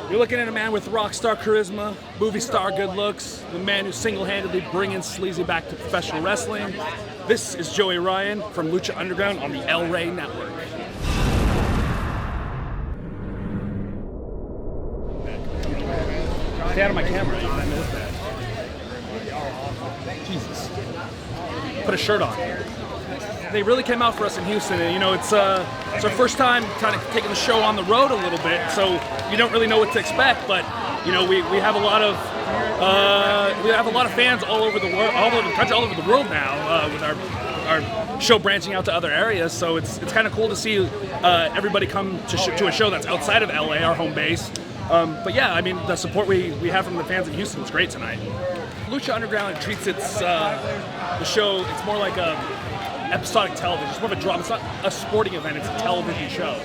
You're looking at a man with rock star charisma, movie star good looks, the man who's single-handedly bringing Sleazy back to professional wrestling. This is Joey Ryan from Lucha Underground on the Rey Network. Stay out of my camera. I missed that. Jesus. Put a shirt on. They really came out for us in Houston, and it's our first time kind of taking the show on the road a little bit, so you don't really know what to expect. But we have a lot of fans all over the world, all over the country, all over the world now with our show branching out to other areas. So it's kind of cool to see everybody come to a show that's outside of LA, our home base. But yeah, I mean, the support we have from the fans in Houston is great tonight. Lucha Underground treats the show, it's more like a episodic television. It's more of a drama. It's not a sporting event, it's a television show.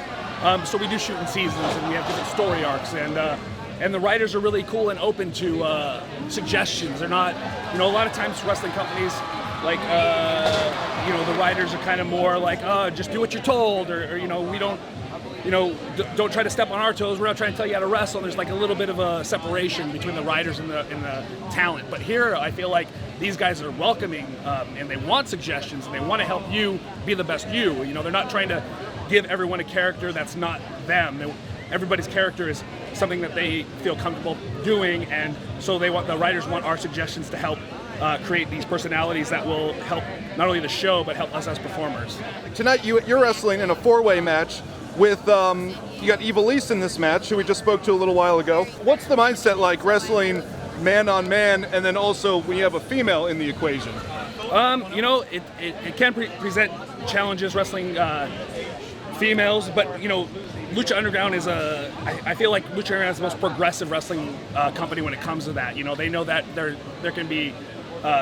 So we do shoot in seasons, and we have different story arcs, and the writers are really cool and open to suggestions. They're not, a lot of times wrestling companies, like, the writers are kind of more like, just do what you're told, or we don't, don't try to step on our toes. We're not trying to tell you how to wrestle. There's like a little bit of a separation between the writers and the talent. But here, I feel like these guys are welcoming, and they want suggestions, and they want to help you be the best you. They're not trying to give everyone a character that's not them. Everybody's character is something that they feel comfortable doing, and so the writers want our suggestions to help create these personalities that will help not only the show, but help us as performers. Tonight, you're wrestling in a four-way match with, you got Ivelisse in this match, who we just spoke to a little while ago. What's the mindset like wrestling man on man, and then also when you have a female in the equation? It can present challenges wrestling females, but Lucha Underground is I feel like Lucha Underground is the most progressive wrestling company when it comes to that. They know that there can be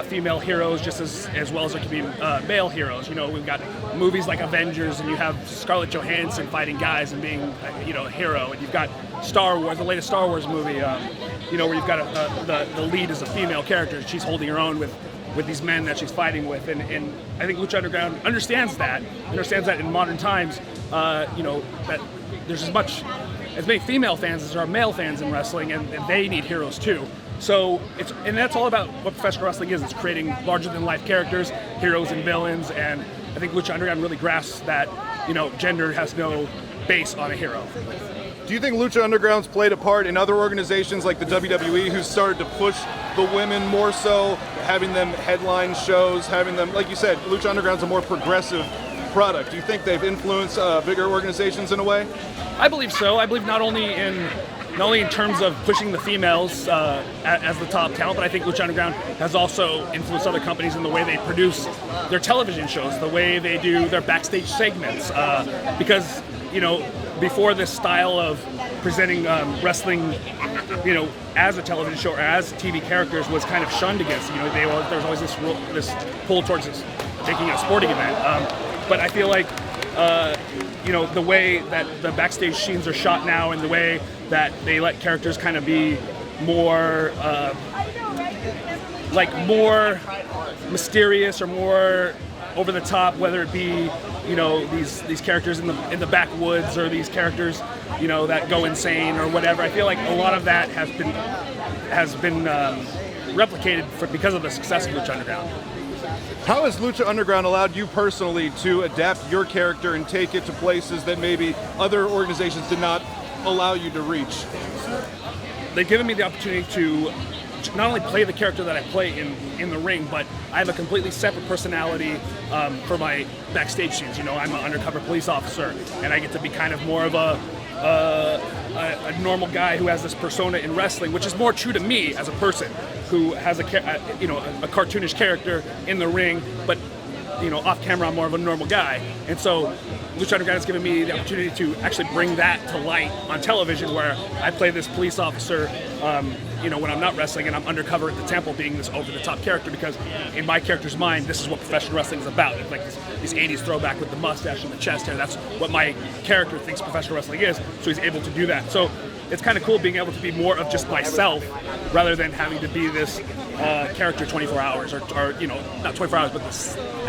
female heroes just as well as there can be male heroes. We've got movies like Avengers, and you have Scarlett Johansson fighting guys and being a hero, and you've got Star Wars, the latest Star Wars movie, where you've got the lead is a female character. She's holding her own with these men that she's fighting with, and I think Lucha Underground understands that in modern times, that there's as many female fans as there are male fans in wrestling, and they need heroes too. So that's all about what professional wrestling is. It's creating larger-than-life characters, heroes and villains, and I think Lucha Underground really grasps that, gender has no base on a hero. Do you think Lucha Underground's played a part in other organizations like the WWE, who started to push the women more so, having them headline shows, having them, like you said, Lucha Underground's a more progressive product. Do you think they've influenced bigger organizations in a way? I believe so. I believe not only in terms of pushing the females as the top talent, but I think Lucha Underground has also influenced other companies in the way they produce their television shows, the way they do their backstage segments. Because, before this style of presenting wrestling, as a television show or as TV characters was kind of shunned against. There's always this pull towards making a sporting event. But I feel like, the way that the backstage scenes are shot now, and the way that they let characters kind of be more, more mysterious or more over the top, whether it be, these characters in the backwoods, or these characters, that go insane or whatever. I feel like a lot of that has been replicated because of the success of Lucha Underground. How has Lucha Underground allowed you personally to adapt your character and take it to places that maybe other organizations did not allow you to reach? They've given me the opportunity to not only play the character that I play in the ring, but I have a completely separate personality for my backstage scenes. I'm an undercover police officer, and I get to be kind of more of a normal guy who has this persona in wrestling, which is more true to me as a person who has a cartoonish character in the ring, but off camera I'm more of a normal guy. And so Lucha Underground has given me the opportunity to actually bring that to light on television, where I play this police officer, when I'm not wrestling, and I'm undercover at the temple being this over-the-top character, because in my character's mind, this is what professional wrestling is about. It's like this 80s throwback with the mustache and the chest hair. That's what my character thinks professional wrestling is, so he's able to do that. So it's kind of cool being able to be more of just myself, rather than having to be this character 24 hours, or not 24 hours, but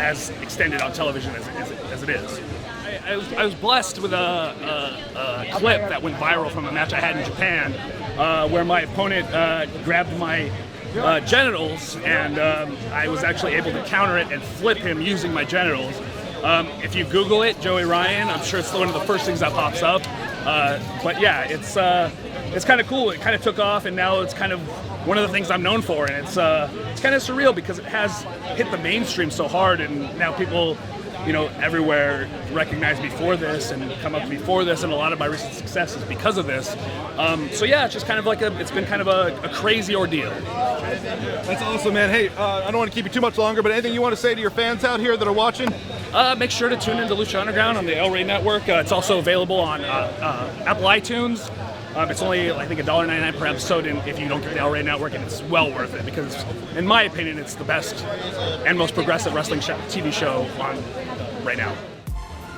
as extended on television as it is. I was blessed with a clip that went viral from a match I had in Japan, where my opponent grabbed my genitals, and I was actually able to counter it and flip him using my genitals. If you Google it, Joey Ryan, I'm sure it's one of the first things that pops up. But yeah, it's kind of cool. It kind of took off, and now it's kind of one of the things I'm known for, and it's kind of surreal because it has hit the mainstream so hard, and now people, everywhere recognize me for this and come up to me for this, and a lot of my recent success is because of this. So yeah, it's just kind of like it's been kind of a crazy ordeal. That's awesome, man. Hey, I don't want to keep you too much longer, but anything you want to say to your fans out here that are watching? Make sure to tune into Lucha Underground on the Rey Network. It's also available on Apple iTunes. It's only, I think, $1.99 per episode, and if you don't get the Rey Network, and it's well worth it because, in my opinion, it's the best and most progressive wrestling TV show on right now.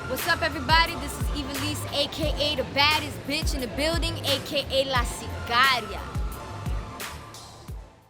What's up, everybody? This is Ivelisse, aka the baddest bitch in the building, aka La Sicaria.